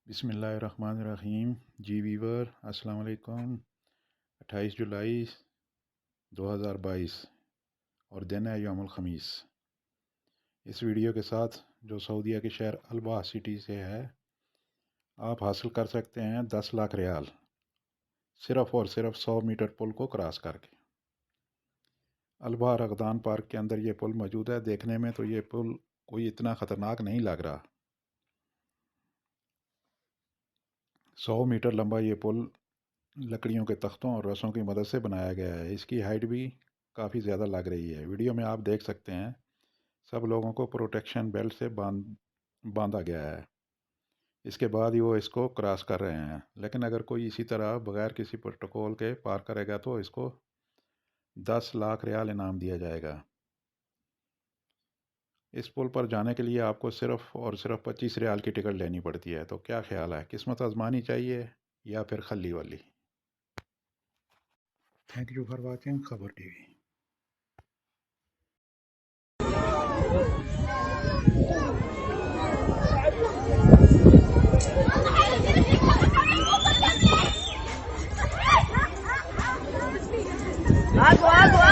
بسم اللہ الرحمن الرحیم۔ جی ویور السلام علیکم۔ 28 جولائی 2022 اور دن ہے یوم الخمیس۔ اس ویڈیو کے ساتھ جو سعودیہ کے شہر البا سٹی سے ہے، آپ حاصل کر سکتے ہیں 10 لاکھ ریال صرف اور صرف 100 میٹر پل کو کراس کر کے۔ البا رغدان پارک کے اندر یہ پل موجود ہے۔ دیکھنے میں تو یہ پل کوئی اتنا خطرناک نہیں لگ رہا۔ 100 میٹر لمبا یہ پل لکڑیوں کے تختوں اور رسوں کی مدد سے بنایا گیا ہے۔ اس کی ہائٹ بھی کافی زیادہ لگ رہی ہے۔ ویڈیو میں آپ دیکھ سکتے ہیں سب لوگوں کو پروٹیکشن بیلٹ سے باندھا گیا ہے۔ اس کے بعد ہی وہ اس کو کراس کر رہے ہیں، لیکن اگر کوئی اسی طرح بغیر کسی پروٹوکول کے پار کرے گا تو اس کو 10 لاکھ ریال انعام دیا جائے گا۔ اس پل پر جانے کے لیے آپ کو صرف اور صرف 25 ریال کی ٹکٹ لینی پڑتی ہے۔ تو کیا خیال ہے، قسمت آزمانی چاہیے یا پھر خلی والی؟ تھینک یو فار واچنگ خبر ٹی وی۔ Algo, algo.